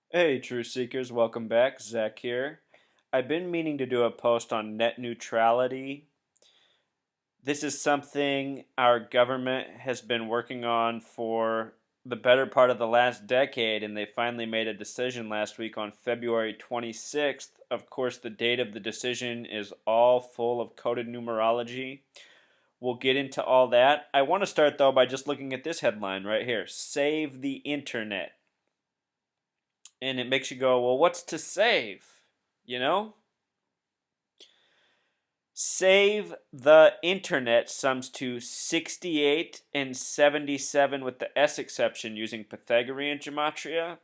Hey, Truth Seekers, welcome back. Zach here. I've been meaning to do a post on net neutrality. This is something our government has been working on for the better part of the last decade, and they finally made a decision last week on February 26th. Of course, the date of the decision is all full of coded numerology. We'll get into all that. I want to start, though, by just looking at this headline right here: Save the Internet. And it makes you go, well, what's to save? You know? Save the internet sums to 68 and 77 with the S exception using Pythagorean gematria.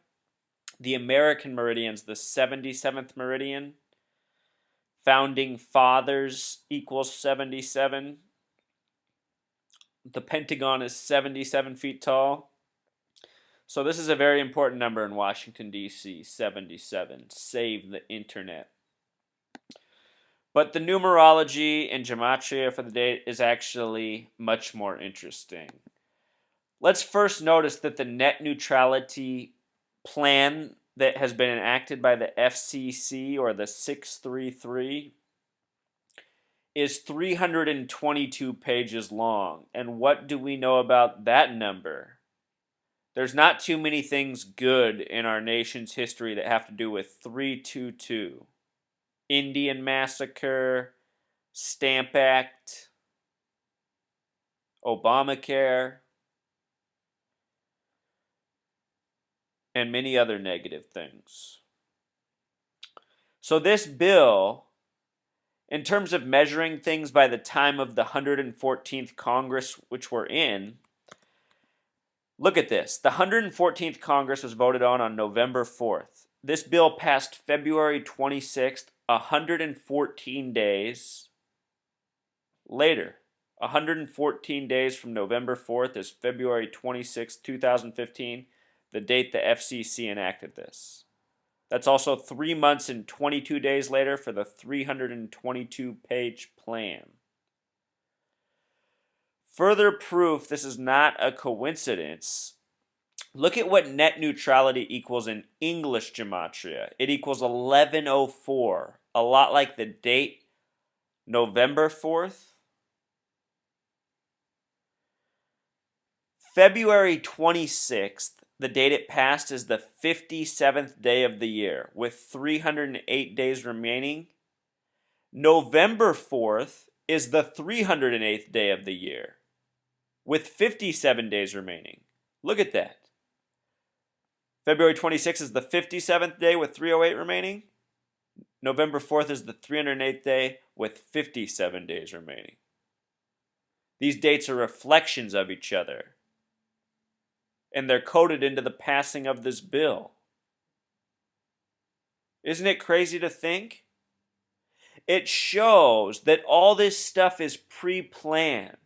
The American meridian's the 77th meridian. Founding fathers equals 77. The Pentagon is 77 feet tall. So this is a very important number in Washington, D.C., 77. Save the internet. But the numerology and gematria for the date is actually much more interesting. Let's first notice that the net neutrality plan that has been enacted by the FCC, or the 633, is 322 pages long. And what do we know about that number? There's not too many things good in our nation's history that have to do with 322. Indian Massacre, Stamp Act, Obamacare, and many other negative things. So this bill, in terms of measuring things by the time of the 114th Congress, which we're in, look at this. The 114th Congress was voted on November 4th. This bill passed February 26th, 114 days later. 114 days from November 4th is February 26, 2015, the date the FCC enacted this. That's also 3 months and 22 days later for the 322-page plan. Further proof this is not a coincidence. Look at what net neutrality equals in English gematria. It equals 1104, a lot like the date November 4th. February 26th, the date it passed, is the 57th day of the year, with 308 days remaining. November 4th is the 308th day of the year, with 57 days remaining. Look at that. February 26th is the 57th day with 308 remaining. November 4th is the 308th day with 57 days remaining. These dates are reflections of each other, and they're coded into the passing of this bill. Isn't it crazy to think? It shows that all this stuff is pre-planned.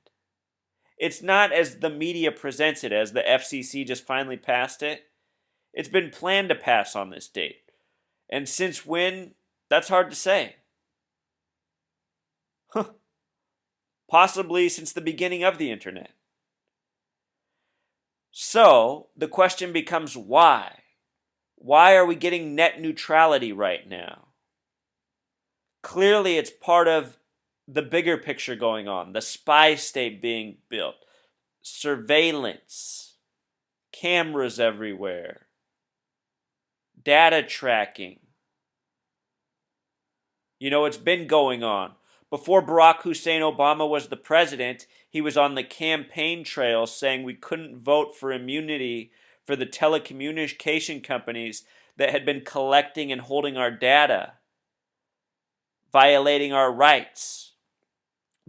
It's not as the media presents it, as the FCC just finally passed it. It's been planned to pass on this date. And since when, that's hard to say. Possibly since the beginning of the internet. So, the question becomes why? Why are we getting net neutrality right now? Clearly, it's part of the bigger picture going on, the spy state being built, surveillance, cameras everywhere, data tracking. You know, it's been going on. Before Barack Hussein Obama was the president, he was on the campaign trail saying we couldn't vote for immunity for the telecommunication companies that had been collecting and holding our data, violating our rights.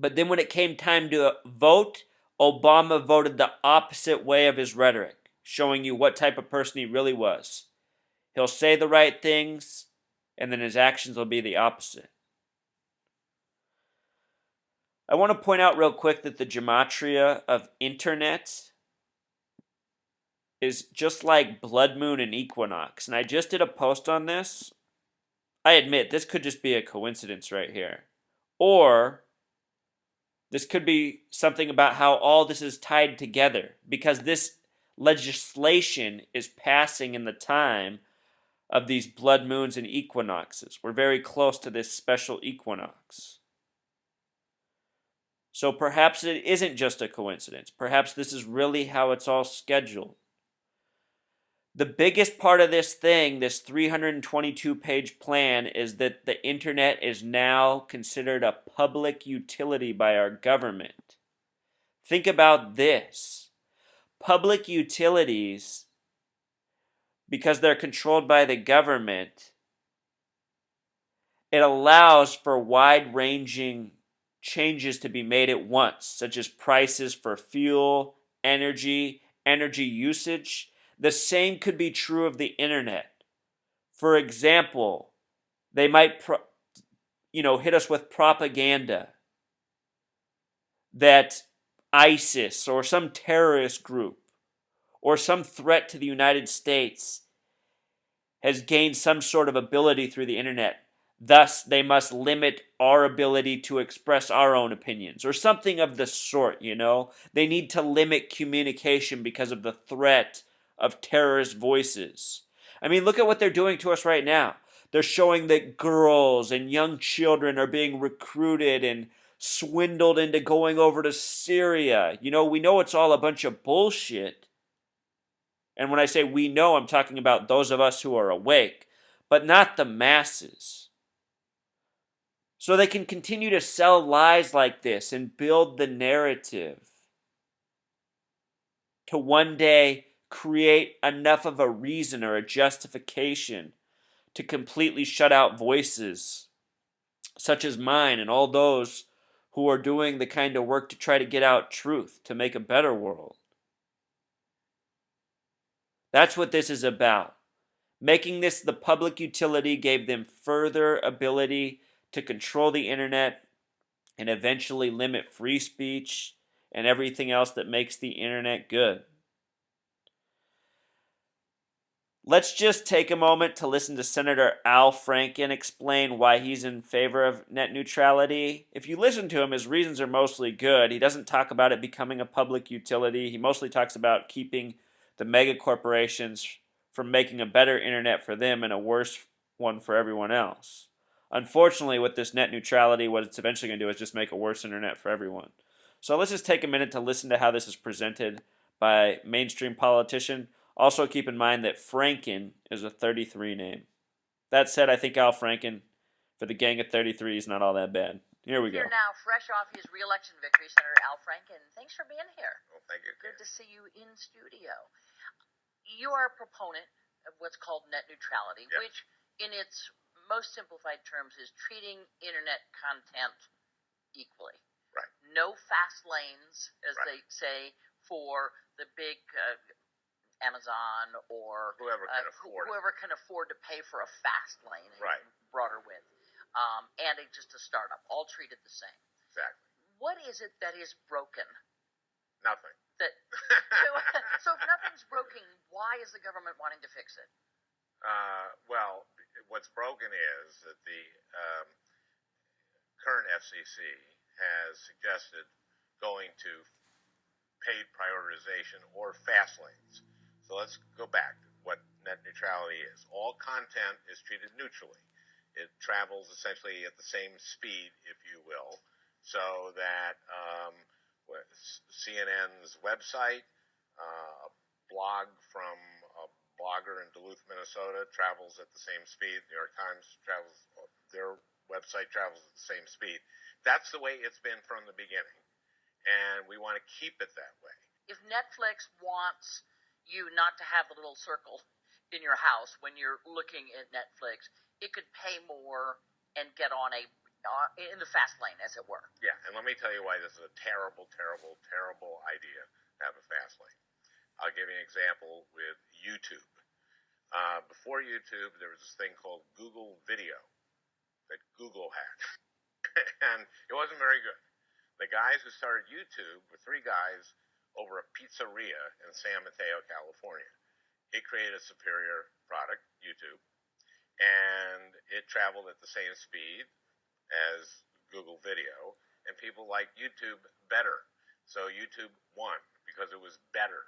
But then when it came time to vote, Obama voted the opposite way of his rhetoric, showing you what type of person he really was. He'll say the right things, and then his actions will be the opposite. I want to point out real quick that the gematria of internet is just like blood moon and equinox. And I just did a post on this. I admit, this could just be a coincidence right here. Or this could be something about how all this is tied together. Because this legislation is passing in the time of these blood moons and equinoxes. We're very close to this special equinox. So perhaps it isn't just a coincidence. Perhaps this is really how it's all scheduled. The biggest part of this thing, this 322-page plan, is that the internet is now considered a public utility by our government. Think about this. Public utilities, because they're controlled by the government, it allows for wide-ranging changes to be made at once, such as prices for fuel, energy usage. The same could be true of the internet. For example, they might hit us with propaganda that ISIS or some terrorist group or some threat to the United States has gained some sort of ability through the internet. Thus, they must limit our ability to express our own opinions, or something of the sort, They need to limit communication because of the threat of terrorist voices. I mean, look at what they're doing to us right now. They're showing that girls and young children are being recruited and swindled into going over to Syria. We know it's all a bunch of bullshit. And when I say we know, I'm talking about those of us who are awake, but not the masses. So they can continue to sell lies like this and build the narrative to one day create enough of a reason or a justification to completely shut out voices such as mine and all those who are doing the kind of work to try to get out truth, to make a better world. That's what this is about. Making this the public utility gave them further ability to control the internet and eventually limit free speech and everything else that makes the internet good. Let's just take a moment to listen to Senator Al Franken explain why he's in favor of net neutrality. If you listen to him, his reasons are mostly good. He doesn't talk about it becoming a public utility. He mostly talks about keeping the mega corporations from making a better internet for them and a worse one for everyone else. Unfortunately, with this net neutrality, what it's eventually going to do is just make a worse internet for everyone. So let's just take a minute to listen to how this is presented by mainstream politician. Also keep in mind that Franken is a 33 name. That said, I think Al Franken for the gang of 33 is not all that bad. Here we go. Here now, fresh off his re-election victory, Senator Al Franken. Thanks for being here. Well, thank you. Good to see you in studio. You are a proponent of what's called net neutrality, Yes. which in its most simplified terms is treating internet content equally. Right. No fast lanes, as Right. they say, for the big Amazon or Whoever can afford to pay for a fast lane and Right. broader width, and just a startup, all treated the same. Exactly. What is it that is broken? Nothing. So if nothing's broken, why is the government wanting to fix it? Well, what's broken is that the current FCC has suggested going to paid prioritization or fast lanes. So let's go back to what net neutrality is. All content is treated neutrally. It travels essentially at the same speed, if you will, so that CNN's website, a blog from a blogger in Duluth, Minnesota, travels at the same speed. New York Times their website travels at the same speed. That's the way it's been from the beginning, and we want to keep it that way. If Netflix wants you not to have the little circle in your house when you're looking at Netflix, it could pay more and get on in the fast lane, as it were. Yeah, and let me tell you why this is a terrible, terrible, terrible idea to have a fast lane. I'll give you an example with YouTube. Before YouTube, there was this thing called Google Video that Google had, and it wasn't very good. The guys who started YouTube were three guys over a pizzeria in San Mateo, California. It created a superior product, YouTube, and it traveled at the same speed as Google Video, and people liked YouTube better. So YouTube won because it was better.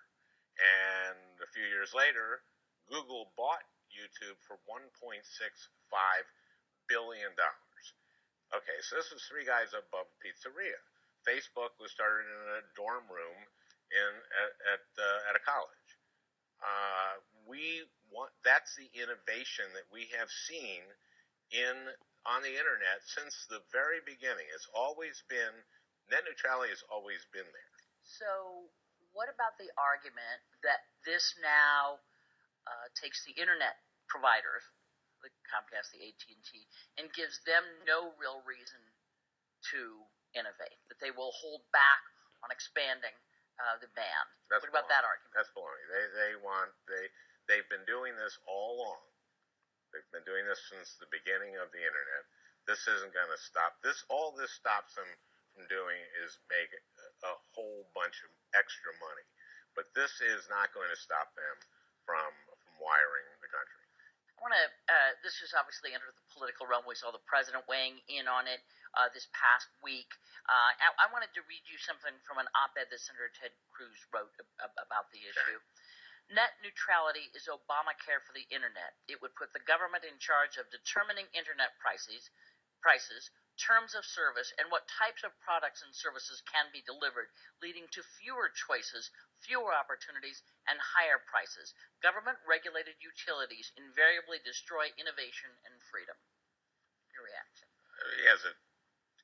And a few years later, Google bought YouTube for $1.65 billion. Okay, so this was three guys above a pizzeria. Facebook was started in a dorm room at a college. That's the innovation that we have seen on the internet since the very beginning. It's always been net neutrality has always been there. So, what about the argument that this now takes the internet providers, the Comcast, the AT&T, and gives them no real reason to innovate, that they will hold back on expanding the band? What about that argument? That's baloney. They've been doing this all along. They've been doing this since the beginning of the internet. This isn't going to stop. All this stops them from doing is make a whole bunch of extra money. But this is not going to stop them from wiring the country. This is obviously entered the political realm. We saw the president weighing in on it this past week. I wanted to read you something from an op-ed that Senator Ted Cruz wrote about the issue. Sure. Net neutrality is Obamacare for the internet. It would put the government in charge of determining internet prices, terms of service, and what types of products and services can be delivered, leading to fewer choices, fewer opportunities, and higher prices. Government-regulated utilities invariably destroy innovation and freedom. Your reaction? He has it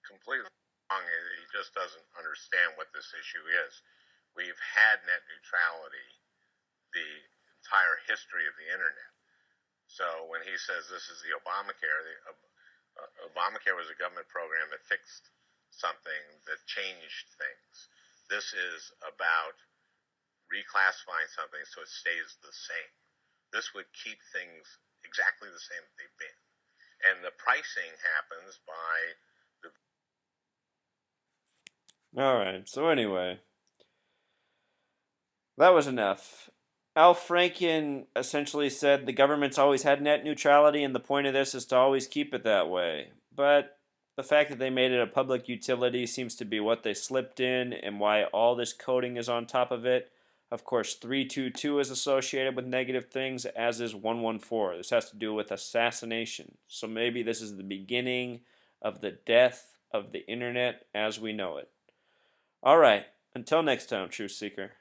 completely wrong. He just doesn't understand what this issue is. We've had net neutrality the entire history of the internet. So when he says this is the Obamacare, Obamacare was a government program that fixed something, that changed things. This is about reclassifying something so it stays the same. This would keep things exactly the same that they've been. And the pricing happens by the... All right, so anyway, that was enough. Al Franken essentially said the government's always had net neutrality and the point of this is to always keep it that way. But the fact that they made it a public utility seems to be what they slipped in and why all this coding is on top of it. Of course, 322 is associated with negative things, as is 114. This has to do with assassination. So maybe this is the beginning of the death of the internet as we know it. All right, until next time, Truth Seeker.